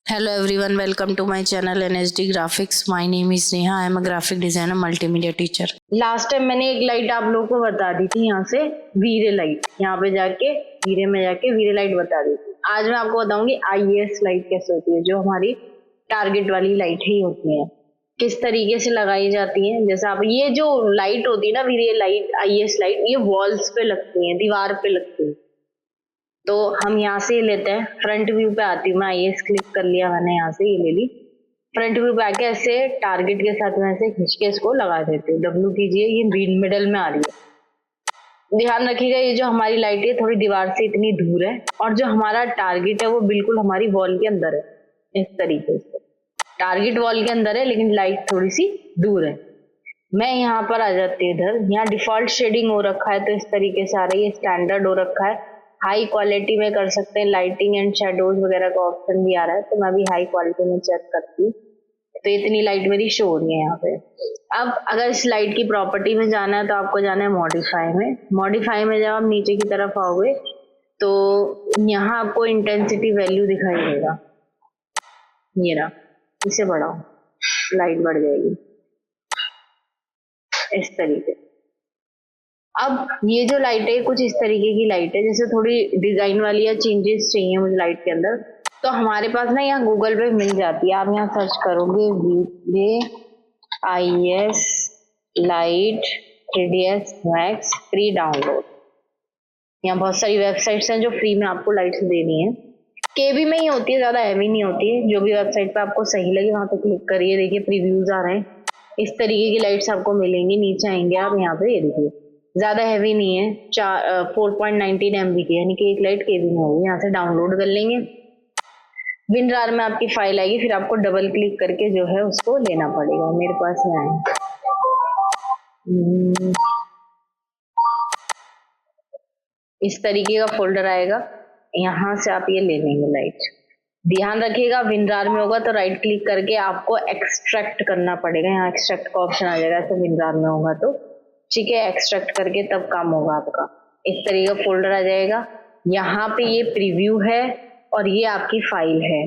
Hello everyone, welcome to my channel NSD Graphics. My name is Neha. I am a graphic designer, multimedia teacher. Last time मैंने एक light आप लोगों को बता दी थी, यहाँ से वीरे लाइट, यहाँ पे जाके वीरे में जाके वीरे लाइट बता दी थी। आज मैं आपको बताऊंगी IES लाइट कैसे होती है, जो हमारी टारगेट वाली लाइट ही होती है, किस तरीके से लगाई जाती है। जैसे आप ये जो लाइट होती है ना, वीरे लाइट, IES लाइट, ये वॉल्स पे लगती है, दीवार पे लगती है। तो हम यहाँ से लेते हैं, फ्रंट व्यू पे आती हूँ मैं, IES क्लिक कर लिया मैंने, यहाँ से ये ले ली। फ्रंट व्यू पे आके ऐसे टारगेट के साथ में ऐसे खींच के इसको लगा देते हैं। W कीजिए, ये मिडल में आ रही है। ध्यान रखिएगा, ये जो हमारी लाइट है थोड़ी दीवार से इतनी दूर है, और जो हमारा टारगेट है वो बिल्कुल हमारी वॉल के अंदर है। इस तरीके से टारगेट वॉल के अंदर है, लेकिन लाइट थोड़ी सी दूर है। मैं यहाँ पर आ जाती है इधर, यहाँ डिफॉल्ट शेडिंग हो रखा है तो इस तरीके से आ रही है, स्टैंडर्ड हो रखा है। हाई क्वालिटी में कर सकते हैं, लाइटिंग एंड शेडोज वगैरह का ऑप्शन भी आ रहा है, तो मैं भी हाई क्वालिटी में चेक करती हूँ। तो इतनी लाइट मेरी शो हो रही है यहाँ पे। अब अगर इस लाइट की प्रॉपर्टी में जाना है तो आपको जाना है मॉडिफाई में। मॉडिफाई में जब आप नीचे की तरफ आओगे तो यहाँ आपको इंटेंसिटी वैल्यू दिखाई देगा, ये रहा, इसे बढ़ाओ, लाइट बढ़ जाएगी इस तरीके। अब ये जो लाइट है कुछ इस तरीके की लाइट है, जैसे थोड़ी डिजाइन वाली या चेंजेस चाहिए मुझे लाइट के अंदर, तो हमारे पास ना यहाँ गूगल पे मिल जाती है। आप यहाँ सर्च करोगे वीरे IES light 3ds max free download. यहाँ बहुत सारी वेबसाइट्स हैं जो फ्री में आपको लाइट्स देनी है, केबी में ही होती है, ज्यादा हैवी नहीं होती है। जो भी वेबसाइट पे आपको सही लगे वहां पे क्लिक करिए। देखिए प्रीव्यूज आ रहे हैं, इस तरीके की लाइट्स आपको मिलेंगी। नीचे आएंगे आप, यहाँ पे ये देखिए, ज्यादा हैवी नहीं है, 4.19 MB की, यानी कि एक लाइट केबी में होगी। यहाँ से डाउनलोड कर लेंगे, WinRAR में आपकी फाइल आएगी, फिर आपको डबल क्लिक करके जो है उसको लेना पड़ेगा। मेरे पास यहाँ है, इस तरीके का फोल्डर आएगा, यहाँ से आप ये ले लेंगे लाइट। ध्यान रखिएगा WinRAR में होगा तो राइट क्लिक करके आपको एक्सट्रैक्ट करना पड़ेगा, यहाँ एक्सट्रैक्ट का ऑप्शन आ जाएगा। तो WinRAR में होगा तो ठीक है, एक्सट्रैक्ट करके तब काम होगा आपका। इस तरीके का फोल्डर आ जाएगा, यहाँ पे ये प्रीव्यू है और ये आपकी फाइल है।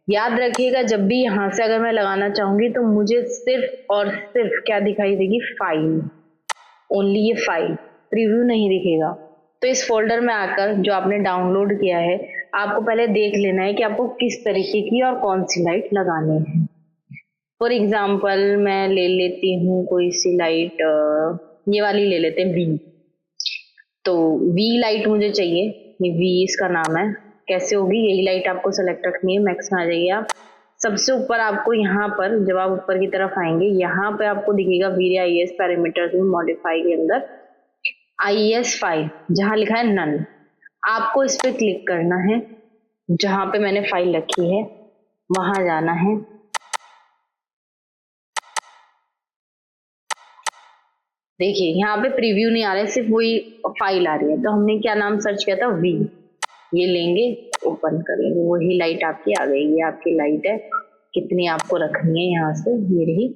याद रखिएगा, जब भी यहाँ से अगर मैं लगाना चाहूंगी तो मुझे सिर्फ और सिर्फ क्या दिखाई देगी, फाइल, ओनली ये फाइल, प्रीव्यू नहीं दिखेगा। तो इस फोल्डर में आकर जो आपने डाउनलोड किया है, आपको पहले देख लेना है कि आपको किस तरीके की और कौन सी लाइट लगानी है। फॉर एग्जाम्पल मैं ले लेती हूँ कोई सी लाइट, ये वाली ले लेते हैं, वी। तो वी लाइट मुझे चाहिए, ये वी इसका नाम है। कैसे होगी, यही लाइट आपको सेलेक्ट रखनी है। मैक्स में आ जाइए आप, सबसे ऊपर आपको यहाँ पर, जब आप ऊपर की तरफ आएंगे यहाँ पे आपको दिखेगा वीरे IES पैरामीटर्स में मॉडिफाई के अंदर IES 5, जहाँ लिखा है नन, आपको इस पे क्लिक करना है। जहां पे मैंने फाइल रखी है वहां जाना है, देखिए यहाँ पे प्रीव्यू नहीं आ रहा है, सिर्फ वही फाइल आ रही है। तो हमने क्या नाम सर्च किया था, वी। ये लेंगे, ओपन करेंगे, वही लाइट आपकी आ गई। ये आपकी लाइट है, कितनी आपको रखनी है, यहाँ से ये रही।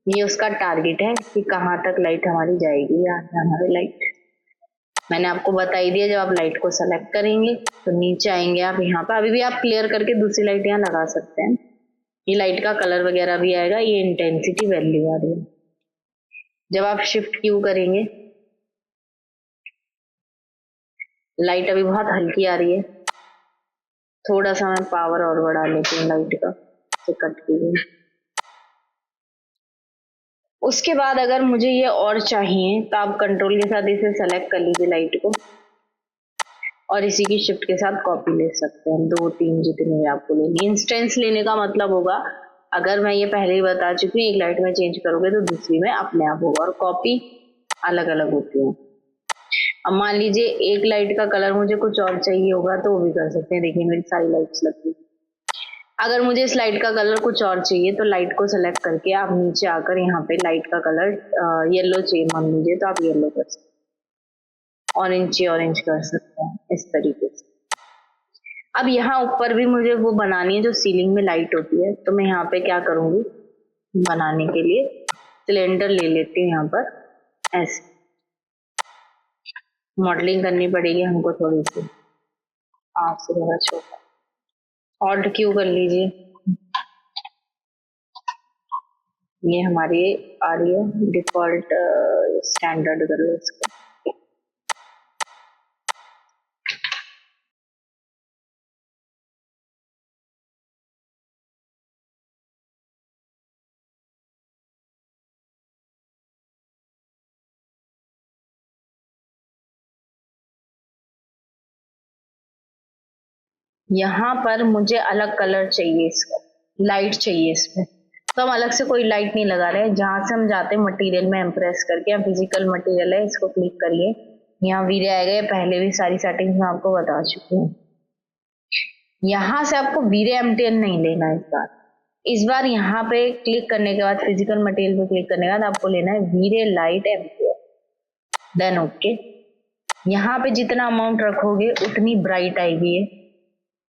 ये उसका टारगेट है कि कहाँ तक लाइट हमारी जाएगी। यहाँ हमारी लाइट मैंने आपको बता ही दिया। जब आप लाइट को सेलेक्ट करेंगे तो नीचे आएंगे आप, यहाँ पर अभी भी आप क्लियर करके दूसरी लाइट यहाँ लगा सकते हैं। ये लाइट का कलर वगैरह भी आएगा, ये इंटेंसिटी वैल्यू आ रही है। जब आप शिफ्ट क्यू करेंगे, लाइट अभी बहुत हल्की आ रही है, थोड़ा सा मैं पावर और बढ़ा लेती हूँ लाइट का, तो कट की गई। उसके बाद अगर मुझे ये और चाहिए तो आप कंट्रोल के साथ इसे सेलेक्ट कर लीजिए लाइट को, और इसी की शिफ्ट के साथ कॉपी ले सकते हैं, 2 3 जितने भी आपको लेनी। इंस्टेंस लेने का मतलब होगा, अगर मैं ये पहले ही बता चुकी हूँ, एक लाइट में चेंज करोगे तो दूसरी में अपने आप होगा, और कॉपी अलग अलग होती है। अब मान लीजिए एक लाइट का कलर मुझे कुछ और चाहिए होगा तो वो भी कर सकते हैं। देखिए मेरी सारी लाइट्स लगी। अगर मुझे इस लाइट का कलर कुछ और चाहिए तो लाइट को सेलेक्ट करके आप नीचे आकर यहाँ पे लाइट का कलर येलो चाहिए मान लीजिए, तो आप येलो कर सकते हैं, ऑरेंज कर सकते हैं, इस तरीके से। अब यहाँ ऊपर भी मुझे वो बनानी है जो सीलिंग में लाइट होती है, तो मैं यहाँ पे क्या करूंगी, बनाने के लिए सिलेंडर ले लेती हूँ। यहाँ पर ऐसे मॉडलिंग करनी पड़ेगी हमको थोड़ी सी, आपसे थोड़ा छोटा, ऑल्ट क्यू कर लीजिए, ये हमारी आ रही है डिफॉल्ट स्टैंडर्ड कलर इसका। यहाँ पर मुझे अलग कलर चाहिए, इसका लाइट चाहिए इसमें, तो हम अलग से कोई लाइट नहीं लगा रहे हैं। जहां से हम जाते हैं मटेरियल में इम्प्रेस करके, यहाँ फिजिकल मटेरियल है, इसको क्लिक करिए, यहाँ वीरे आएगा। ये पहले भी सारी सेटिंग्स मैं आपको बता चुकी हूँ। यहाँ से आपको वीरे एमटीएन नहीं लेना इस बार यहाँ पे क्लिक करने के बाद, फिजिकल मटेरियल पे क्लिक करने के बाद आपको लेना है वीरे लाइट एमटीएन, देन ओके। यहाँ पे जितना अमाउंट रखोगे उतनी ब्राइट आएगी ये,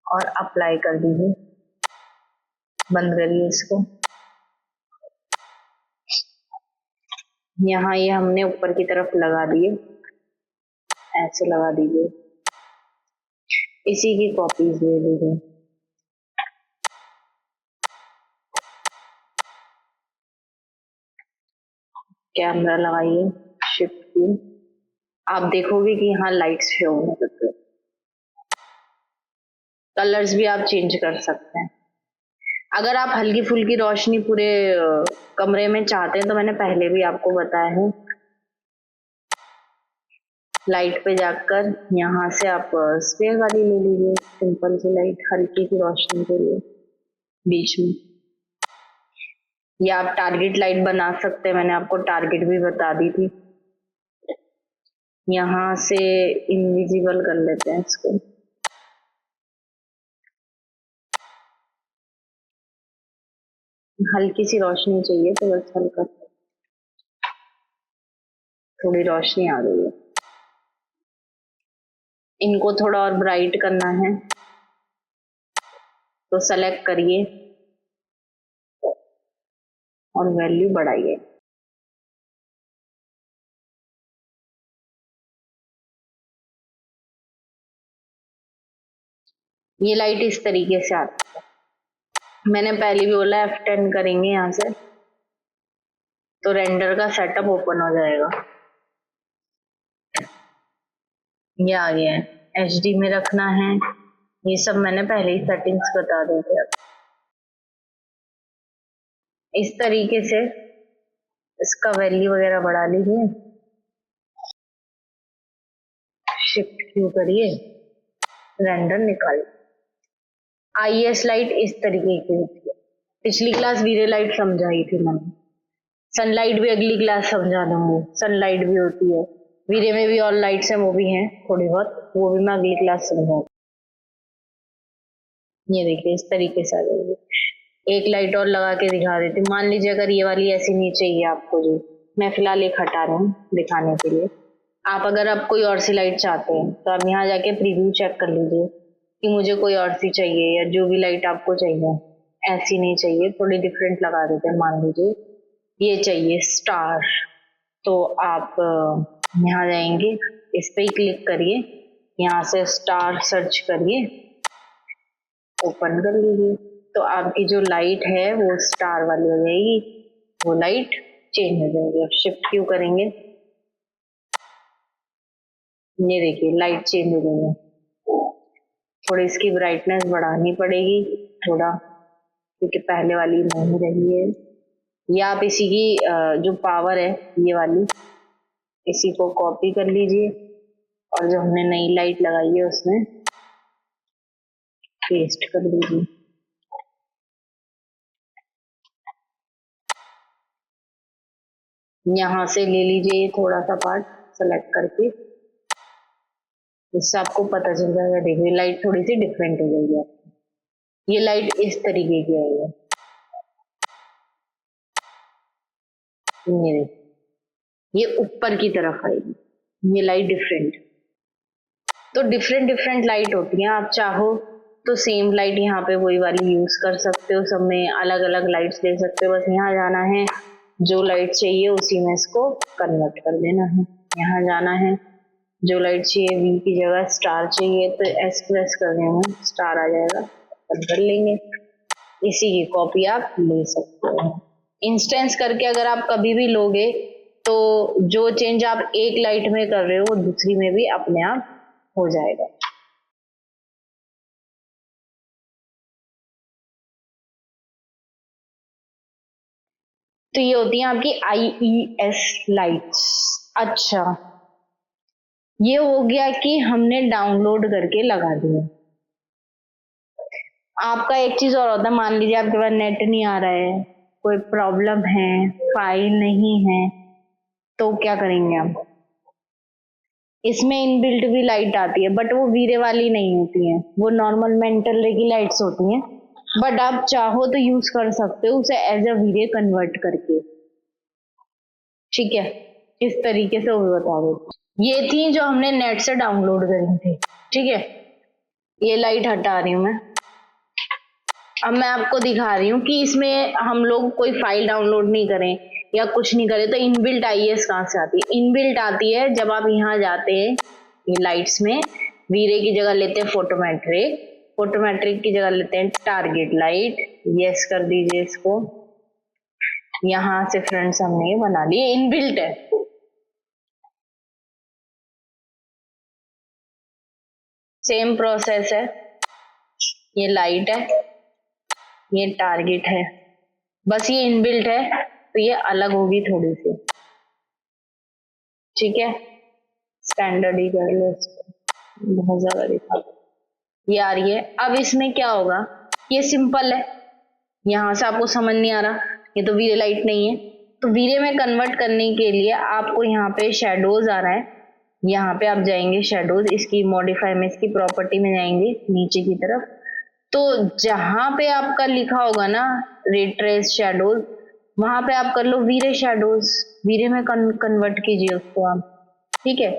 और अप्लाई कर दीजिए, बंद करिए इसको। यहाँ ये हमने ऊपर की तरफ लगा दिए, ऐसे लगा दीजिए, इसी की कॉपीज ले लीजिए। कैमरा लगाइए, शिफ्ट की, आप देखोगे कि यहाँ लाइट्स शो होने लगते हैं। कलर्स भी आप चेंज कर सकते हैं। अगर आप हल्की फुल्की रोशनी पूरे कमरे में चाहते हैं तो मैंने पहले भी आपको बताया है, लाइट पे जाकर यहाँ से आप स्पेयर वाली ले लीजिए, सिंपल सी लाइट हल्की सी रोशनी के लिए बीच में। या आप टारगेट लाइट बना सकते हैं, मैंने आपको टारगेट भी बता दी थी। यहाँ से इनविजिबल कर लेते हैं इसको, हल्की सी रोशनी चाहिए तो बस हल्का, थोड़ी रोशनी आ गई है। इनको थोड़ा और ब्राइट करना है तो सेलेक्ट करिए और वैल्यू बढ़ाइए। ये लाइट इस तरीके से आती है। मैंने पहले भी बोला F10 करेंगे यहाँ से तो रेंडर का सेटअप ओपन हो जाएगा। ये आ गया है, HD में रखना है, ये सब मैंने पहले ही सेटिंग्स बता दी थी। इस तरीके से इसका वैल्यू वगैरह बढ़ा लीजिए, शिफ्ट क्यू करिए, रेंडर निकालिए। IS लाइट इस तरीके की होती है। पिछली क्लास वीरे लाइट समझाई थी मैंने, सनलाइट भी अगली क्लास समझा दूंगी। सनलाइट भी होती है वीरे में भी, और लाइट्स हैं वो भी हैं थोड़ी बहुत, वो भी मैं अगली क्लास समझाऊंगी। ये देखिए इस तरीके से आ जाएगी। एक लाइट और लगा के दिखा देती हूँ। मान लीजिए अगर ये वाली ऐसी नहीं चाहिए आपको, जी मैं फिलहाल एक हटा रहा हूँ दिखाने के लिए। आप अगर आप कोई और सी लाइट चाहते हैं तो आप यहाँ जाके प्रीव्यू चेक कर लीजिए कि मुझे कोई और सी चाहिए, या जो भी लाइट आपको चाहिए ऐसी नहीं चाहिए, थोड़ी डिफरेंट लगा देते हैं। मान लीजिए ये चाहिए स्टार, तो आप यहाँ जाएंगे, इस पे ही क्लिक करिए, यहाँ से स्टार सर्च करिए, ओपन कर लीजिए, तो आपकी जो लाइट है वो स्टार वाली हो जाएगी, वो लाइट चेंज हो जाएगी। अब शिफ्ट क्यू करेंगे, ये देखिए लाइट चेंज हो गई है। थोड़ी इसकी ब्राइटनेस बढ़ानी पड़ेगी थोड़ा, क्योंकि पहले वाली नहीं रही है। या आप इसी की जो पावर है ये वाली, इसी को कॉपी कर लीजिए और जो हमने नई लाइट लगाई है उसमें पेस्ट कर दीजिए। यहाँ से ले लीजिए ये थोड़ा सा पार्ट सेलेक्ट करके, इससे आपको पता चल जाएगा। देखिए लाइट थोड़ी सी डिफरेंट हो जाएगी आपकी। ये लाइट इस तरीके की आएगी, ये ऊपर की तरफ आएगी, ये लाइट डिफरेंट। तो डिफरेंट डिफरेंट लाइट होती हैं, आप चाहो तो सेम लाइट यहाँ पे वही वाली यूज कर सकते हो, सब में अलग अलग लाइट्स दे सकते हो। बस यहाँ जाना है, जो लाइट चाहिए उसी में इसको कन्वर्ट कर देना है। यहाँ जाना है, जो लाइट चाहिए V की जगह स्टार चाहिए तो S प्रेस कर देना, स्टार आ जाएगा, कर लेंगे। इसी की कॉपी आप ले सकते हो। इंस्टेंस करके अगर आप कभी भी लोगे तो जो चेंज आप एक लाइट में कर रहे हो वो दूसरी में भी अपने आप हो जाएगा। तो ये होती है आपकी IES लाइट्स। अच्छा, ये हो गया कि हमने डाउनलोड करके लगा दिया। आपका एक चीज और होता है, मान लीजिए आपके पास नेट नहीं आ रहा है, कोई प्रॉब्लम है, फाइल नहीं है, तो क्या करेंगे आप? इसमें इनबिल्ट भी लाइट आती है बट वो वीरे वाली नहीं होती है, वो नॉर्मल मेंटल रे की लाइट्स होती हैं। बट आप चाहो तो यूज कर सकते हो उसे एज अ वीरे कन्वर्ट करके। ठीक है, इस तरीके से वो बता दो। ये थी जो हमने नेट से डाउनलोड करी थी। ठीक है, ये लाइट हटा रही हूं मैं। अब मैं आपको दिखा रही हूँ कि इसमें हम लोग कोई फाइल डाउनलोड नहीं करें या कुछ नहीं करें तो इनबिल्ट IES कहाँ से आती है? इनबिल्ट आती है जब आप यहाँ जाते हैं ये लाइट्स में, वीरे की जगह लेते हैं फोटोमेट्रिक, फोटोमेट्रिक की जगह लेते हैं टारगेट लाइट। यस कर दीजिए इसको। यहाँ से फ्रेंड्स हमने ये बना लिए, इनबिल्ट है। सेम प्रोसेस है, ये लाइट है, ये टारगेट है, बस ये इनबिल्ट है तो ये अलग होगी थोड़ी सी। ठीक है, स्टैंडर्ड ही कर लो इसको, बहुत ज्यादा दिखा। ये आ रही है। अब इसमें क्या होगा, ये सिंपल है, यहाँ से आपको समझ नहीं आ रहा, ये तो वीरे लाइट नहीं है। तो वीरे में कन्वर्ट करने के लिए आपको यहाँ पे शेडोज आ रहा है, यहाँ पे आप जाएंगे शेडोज, इसकी मॉडिफाई में इसकी प्रॉपर्टी में जाएंगे नीचे की तरफ। तो जहां पे आपका लिखा होगा ना रिट्रेस शेडोज, वहां पे आप कर लो वीरे शेडोज, वीरे में कन्वर्ट कीजिए उसको आप। ठीक है,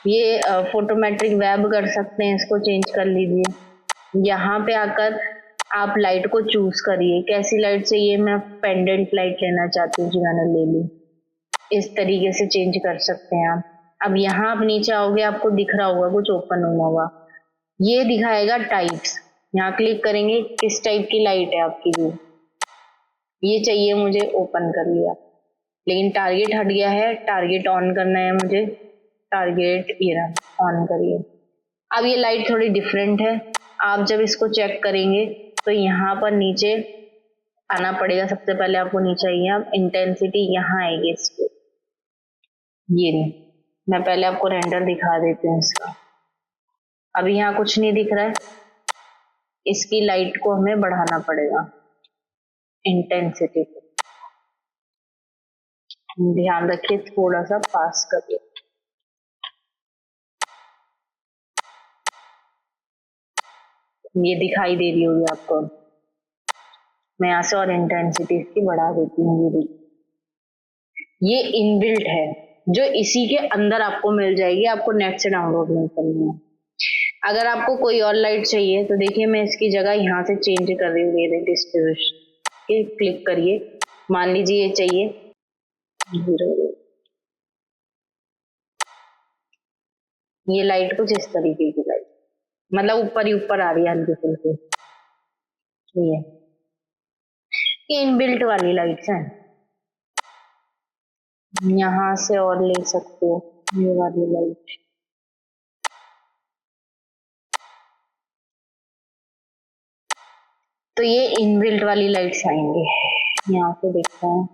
ये फोटोमेट्रिक वेब कर सकते हैं, इसको चेंज कर लीजिए। यहाँ पे आकर आप लाइट को चूज करिए, कैसी लाइट चाहिए। मैं पेंडेंट लाइट लेना चाहती हूँ जी, मैंने ले ली। इस तरीके से चेंज कर सकते हैं आप। अब यहाँ आप नीचे आओगे, आपको दिख रहा होगा कुछ ओपन होना होगा, ये दिखाएगा टाइप्स। यहाँ क्लिक करेंगे, किस टाइप की लाइट है आपकी जी, ये चाहिए मुझे, ओपन कर लिया। लेकिन टारगेट हट गया है, टारगेट ऑन करना है मुझे, टारगेट ये रहा, ऑन करिए। अब ये लाइट थोड़ी डिफरेंट है, आप जब इसको चेक करेंगे तो यहाँ पर नीचे आना पड़ेगा। सबसे पहले आपको नीचे आइए, आप इंटेंसिटी यहाँ आएगी इसको, ये नहीं, मैं पहले आपको रेंडर दिखा देती हूँ इसका। अभी यहाँ कुछ नहीं दिख रहा है, इसकी लाइट को हमें बढ़ाना पड़ेगा, इंटेंसिटी को ध्यान रखिए, थोड़ा सा पास करिए। ये दिखाई दे रही होगी आपको, मैं यहाँ से और इंटेंसिटी इसकी बढ़ा देती हूँ। ये इनबिल्ट है जो इसी के अंदर आपको मिल जाएगी, आपको नेट से डाउनलोड नहीं करनी है। अगर आपको कोई और लाइट चाहिए तो देखिए, मैं इसकी जगह यहाँ से चेंज कर रही हूँ, ये डिस्ट्रीब्यूशन क्लिक करिए, मान लीजिए ये चाहिए 0, ये लाइट कुछ इस तरीके की लाइट, मतलब ऊपर ही ऊपर आ रही है हल्की फुल्की, ये इनबिल्ट वाली लाइट्स हैं। यहाँ से और ले सकते हो ये वाली लाइट। तो ये इनबिल्ट वाली लाइट्स आएंगे, यहाँ से देखते हैं।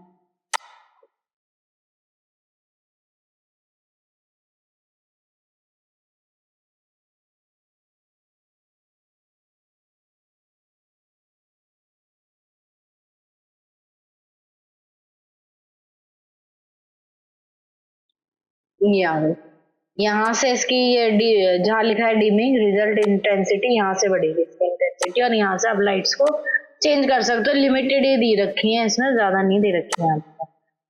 ये आ गई, यहाँ से इसकी ये जहाँ लिखा है डिमिंग रिजल्ट इंटेंसिटी, यहाँ से बढ़ेगी इसकी इंटेंसिटी, और यहाँ से आप लाइट्स को चेंज कर सकते हो। लिमिटेड ये दी रखी है, इसमें ज्यादा नहीं दे रखी है आपको।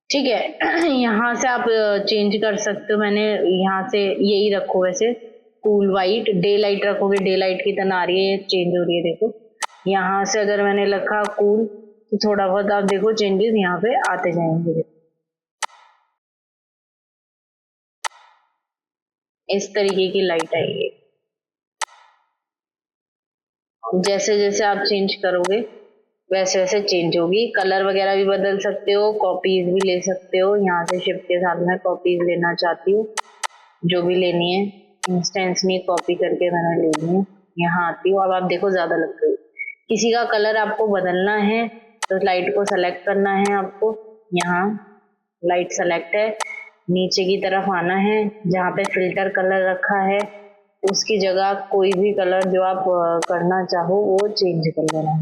ठीक है, यहाँ से आप चेंज कर सकते हो। मैंने यहाँ से यही रखो, वैसे कूल वाइट, डे लाइट रखोगे डे लाइट की तरह आ रही है, चेंज हो रही है देखो। यहाँ से अगर मैंने रखा कूल तो थोड़ा बहुत आप देखो चेंजेस यहाँ पे आते जाएंगे। इस तरीके की लाइट आएगी। जैसे जैसे आप चेंज करोगे वैसे वैसे चेंज होगी। कलर वगैरह भी बदल सकते हो, कॉपीज भी ले सकते हो। यहाँ से शिफ्ट के साथ मैं कॉपीज लेना चाहती हूँ, जो भी लेनी है इंस्टेंटली कॉपी करके मैंने लेनी है। यहाँ आती हूँ, अब आप देखो ज्यादा लग गई। किसी का कलर आपको बदलना है तो लाइट को सेलेक्ट करना है आपको। यहाँ लाइट सेलेक्ट है, नीचे की तरफ आना है, जहाँ पे फिल्टर कलर रखा है उसकी जगह कोई भी कलर जो आप करना चाहो वो चेंज कर लेना।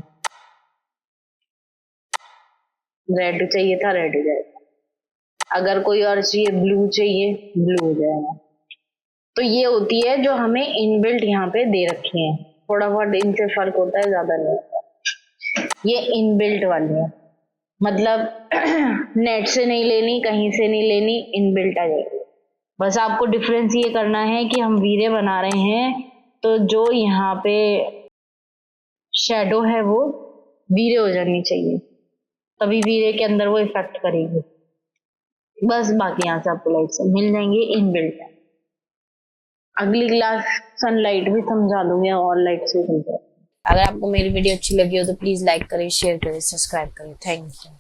रेड चाहिए था, रेड हो जाएगा। अगर कोई और चाहिए, ब्लू चाहिए, ब्लू हो जाएगा। तो ये होती है जो हमें इनबिल्ट यहाँ पे दे रखी है। थोड़ा बहुत इनसे फर्क होता है, ज्यादा नहीं होता। ये इनबिल्ट वाली है, मतलब नेट से नहीं लेनी, कहीं से नहीं लेनी, इनबिल्ट आ जाएगी। बस आपको डिफरेंस ये करना है कि हम वीरे बना रहे हैं तो जो यहाँ पे शेडो है वो वीरे हो जानी चाहिए, तभी वीरे के अंदर वो इफेक्ट करेगी। बस बाकी यहाँ से आपको लाइट से मिल जाएंगे इनबिल्ट। अगली क्लास सनलाइट भी समझा दूंगी और लाइट से समझा। अगर आपको मेरी वीडियो अच्छी लगी हो तो प्लीज लाइक करें, शेयर करें, सब्सक्राइब करें। Thank you.